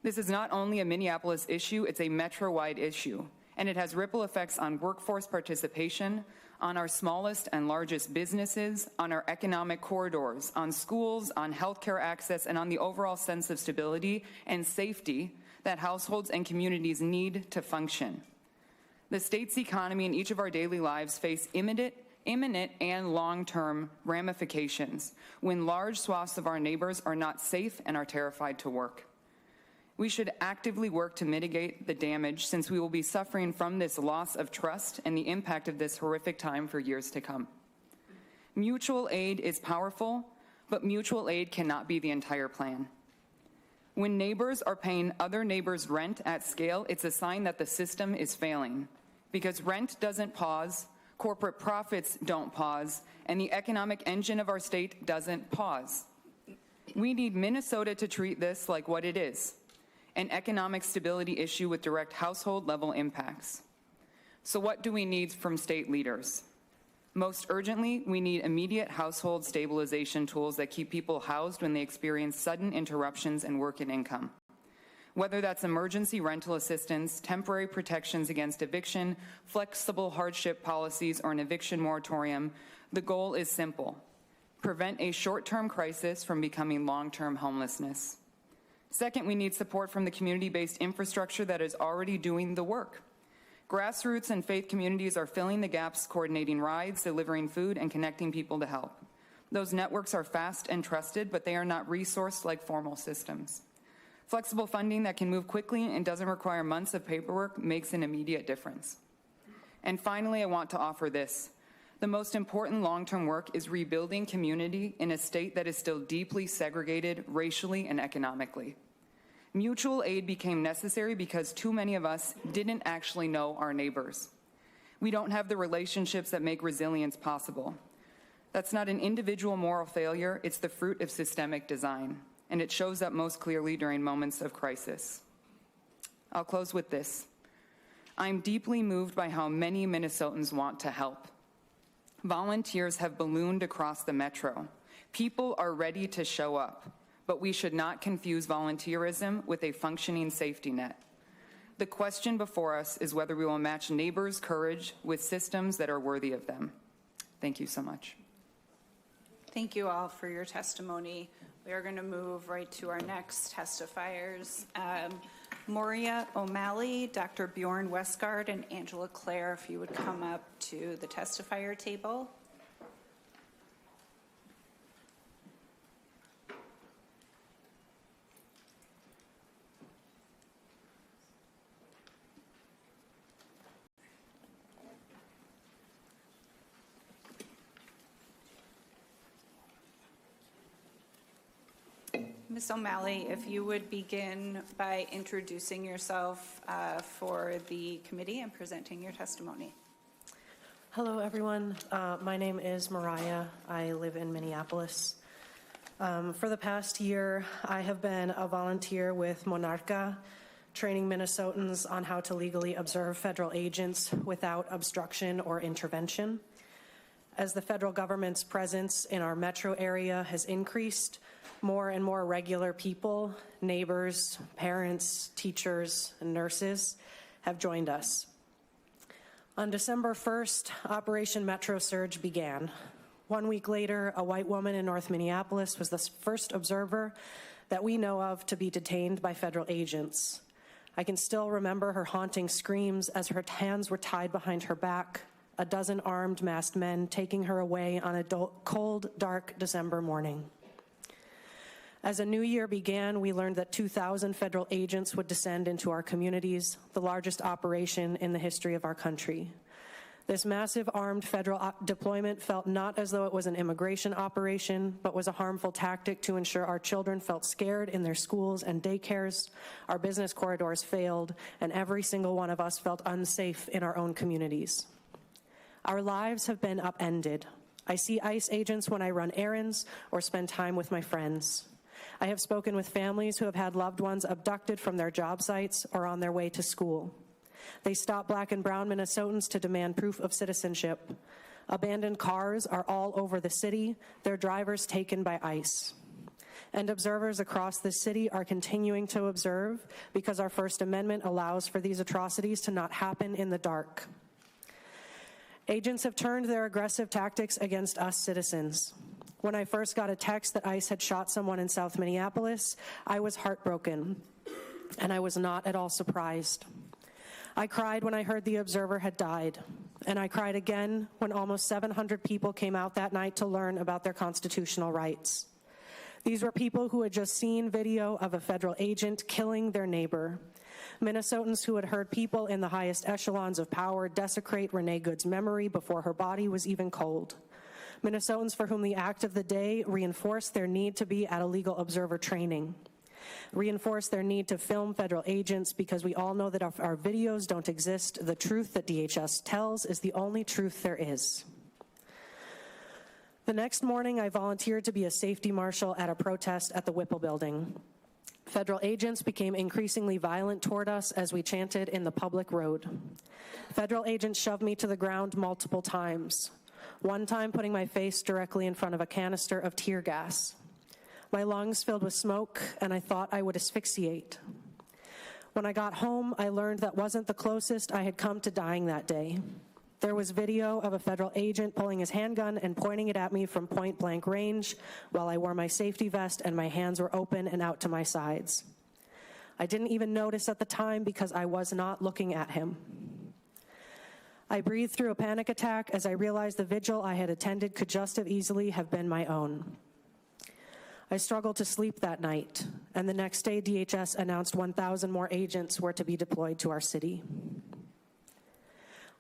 This is not only a Minneapolis issue, it's a metro-wide issue, and it has ripple effects on workforce participation, on our smallest and largest businesses, on our economic corridors, on schools, on healthcare access, and on the overall sense of stability and safety that households and communities need to function. The state's economy and each of our daily lives face imminent and long-term ramifications when large swaths of our neighbors are not safe and are terrified to work. We should actively work to mitigate the damage, since we will be suffering from this loss of trust and the impact of this horrific time for years to come. Mutual aid is powerful, but mutual aid cannot be the entire plan. When neighbors are paying other neighbors' rent at scale, it's a sign that the system is failing, because rent doesn't pause, corporate profits don't pause, and the economic engine of our state doesn't pause. We need Minnesota to treat this like what it is: an economic stability issue with direct household-level impacts. So what do we need from state leaders? Most urgently, we need immediate household stabilization tools that keep people housed when they experience sudden interruptions in work and income. Whether that's emergency rental assistance, temporary protections against eviction, flexible hardship policies, or an eviction moratorium, the goal is simple: prevent a short-term crisis from becoming long-term homelessness. Second, we need support from the community-based infrastructure that is already doing the work. Grassroots and faith communities are filling the gaps, coordinating rides, delivering food, and connecting people to help. Those networks are fast and trusted, but they are not resourced like formal systems. Flexible funding that can move quickly and doesn't require months of paperwork makes an immediate difference. And finally, I want to offer this. The most important long-term work is rebuilding community in a state that is still deeply segregated racially and economically. Mutual aid became necessary because too many of us didn't actually know our neighbors. We don't have the relationships that make resilience possible. That's not an individual moral failure, it's the fruit of systemic design, and it shows up most clearly during moments of crisis. I'll close with this. I'm deeply moved by how many Minnesotans want to help. Volunteers have ballooned across the metro. People are ready to show up, but we should not confuse volunteerism with a functioning safety net. The question before us is whether we will match neighbors' courage with systems that are worthy of them. Thank you so much. Thank you all for your testimony. We are going to move right to our next testifiers. Maria O'Malley, Dr. Bjorn Westgard, and Angela Clare, if you would come up to the testifier table. Ms. O'Malley, if you would begin by introducing yourself for the committee and presenting your testimony. Hello, everyone. My name is Mariah. I live in Minneapolis. For the past year, I have been a volunteer with Monarca, training Minnesotans on how to legally observe federal agents without obstruction or intervention. As the federal government's presence in our metro area has increased, more and more regular people, neighbors, parents, teachers, and nurses have joined us. On December 1st, Operation Metro Surge began. 1 week later, a white woman in North Minneapolis was the first observer that we know of to be detained by federal agents. I can still remember her haunting screams as her hands were tied behind her back, a dozen armed masked men taking her away on a cold, dark December morning. As a new year began, we learned that 2,000 federal agents would descend into our communities, the largest operation in the history of our country. This massive armed federal deployment felt not as though it was an immigration operation, but was a harmful tactic to ensure our children felt scared in their schools and daycares, our business corridors failed, and every single one of us felt unsafe in our own communities. Our lives have been upended. I see ICE agents when I run errands or spend time with my friends. I have spoken with families who have had loved ones abducted from their job sites or on their way to school. They stop Black and brown Minnesotans to demand proof of citizenship. Abandoned cars are all over the city, their drivers taken by ICE. And observers across the city are continuing to observe because our First Amendment allows for these atrocities to not happen in the dark. Agents have turned their aggressive tactics against us citizens. When I first got a text that ICE had shot someone in South Minneapolis, I was heartbroken, and I was not at all surprised. I cried when I heard the observer had died, and I cried again when almost 700 people came out that night to learn about their constitutional rights. These were people who had just seen video of a federal agent killing their neighbor. Minnesotans who had heard people in the highest echelons of power desecrate Renee Good's memory before her body was even cold. Minnesotans for whom the act of the day reinforced their need to be at a legal observer training, reinforced their need to film federal agents because we all know that if our videos don't exist, the truth that DHS tells is the only truth there is. The next morning, I volunteered to be a safety marshal at a protest at the Whipple building. Federal agents became increasingly violent toward us as we chanted in the public road. Federal agents shoved me to the ground multiple times. One time putting my face directly in front of a canister of tear gas. My lungs filled with smoke, and I thought I would asphyxiate. When I got home, I learned that wasn't the closest I had come to dying that day. There was video of a federal agent pulling his handgun and pointing it at me from point-blank range while I wore my safety vest and my hands were open and out to my sides. I didn't even notice at the time because I was not looking at him. I breathed through a panic attack as I realized the vigil I had attended could just as easily have been my own. I struggled to sleep that night, and the next day DHS announced 1,000 more agents were to be deployed to our city.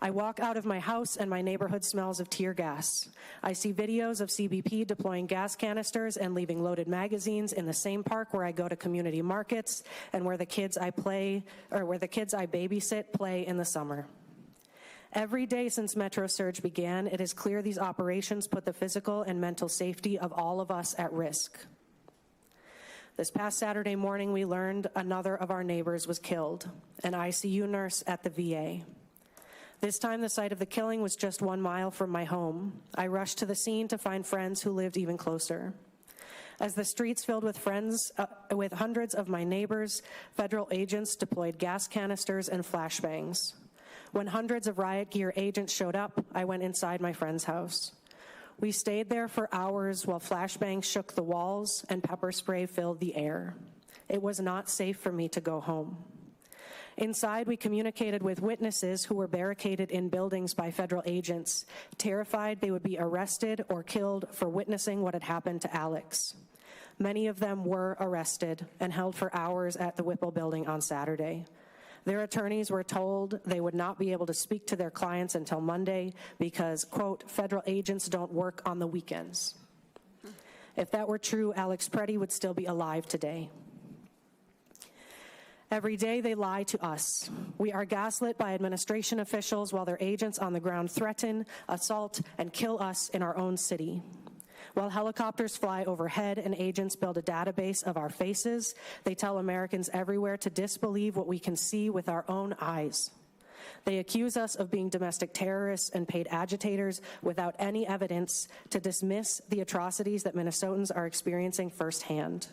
I walk out of my house and my neighborhood smells of tear gas. I see videos of CBP deploying gas canisters and leaving loaded magazines in the same park where I go to community markets and where the kids I babysit play in the summer. Every day since Metro Surge began, it is clear these operations put the physical and mental safety of all of us at risk. This past Saturday morning, we learned another of our neighbors was killed, an ICU nurse at the VA. This time, the site of the killing was just 1 mile from my home. I rushed to the scene to find friends who lived even closer. As the streets filled with with hundreds of my neighbors, federal agents deployed gas canisters and flashbangs. When hundreds of riot gear agents showed up, I went inside my friend's house. We stayed there for hours while flashbangs shook the walls and pepper spray filled the air. It was not safe for me to go home. Inside, we communicated with witnesses who were barricaded in buildings by federal agents, terrified they would be arrested or killed for witnessing what had happened to Alex. Many of them were arrested and held for hours at the Whipple building on Saturday. Their attorneys were told they would not be able to speak to their clients until Monday because, quote, federal agents don't work on the weekends. If that were true, Alex Preddy would still be alive today. Every day they lie to us. We are gaslit by administration officials while their agents on the ground threaten, assault, and kill us in our own city. While helicopters fly overhead and agents build a database of our faces, they tell Americans everywhere to disbelieve what we can see with our own eyes. They accuse us of being domestic terrorists and paid agitators without any evidence to dismiss the atrocities that Minnesotans are experiencing firsthand.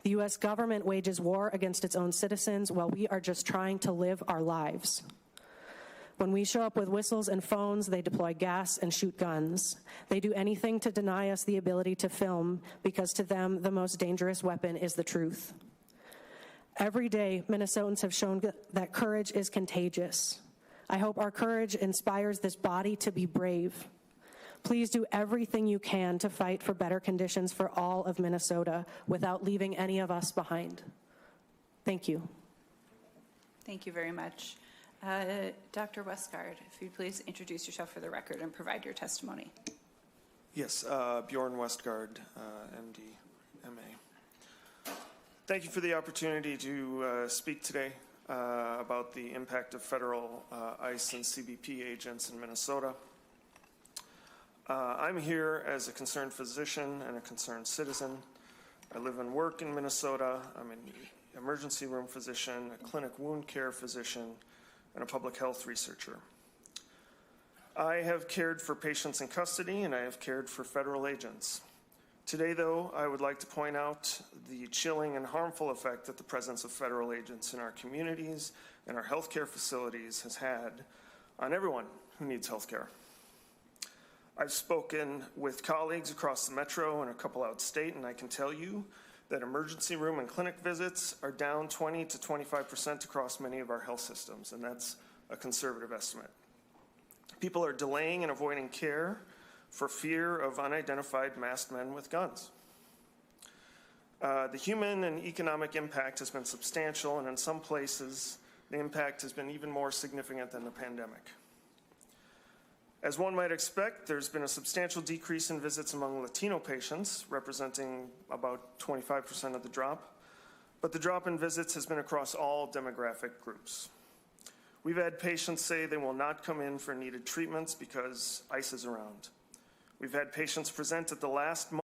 The U.S. government wages war against its own citizens while we are just trying to live our lives. When we show up with whistles and phones, they deploy gas and shoot guns. They do anything to deny us the ability to film because to them, the most dangerous weapon is the truth. Every day, Minnesotans have shown that courage is contagious. I hope our courage inspires this body to be brave. Please do everything you can to fight for better conditions for all of Minnesota without leaving any of us behind. Thank you. Thank you very much. Dr. Westgard, if you'd please introduce yourself for the record and provide your testimony. Yes, Bjorn Westgard, MD, MA. Thank you for the opportunity to speak today about the impact of federal ICE and CBP agents in Minnesota. I'm here as a concerned physician and a concerned citizen. I live and work in Minnesota. I'm an emergency room physician, a clinic wound care physician, and a public health researcher. I have cared for patients in custody, and I have cared for federal agents. Today, though, I would like to point out the chilling and harmful effect that the presence of federal agents in our communities and our healthcare facilities has had on everyone who needs healthcare. I've spoken with colleagues across the metro and a couple out state, and I can tell you that emergency room and clinic visits are down 20 to 25% across many of our health systems, and that's a conservative estimate. People are delaying and avoiding care for fear of unidentified masked men with guns. The human and economic impact has been substantial, and in some places, the impact has been even more significant than the pandemic. As one might expect, there's been a substantial decrease in visits among Latino patients, representing about 25% of the drop, but the drop in visits has been across all demographic groups. We've had patients say they will not come in for needed treatments because ICE is around. We've had patients present at the last moment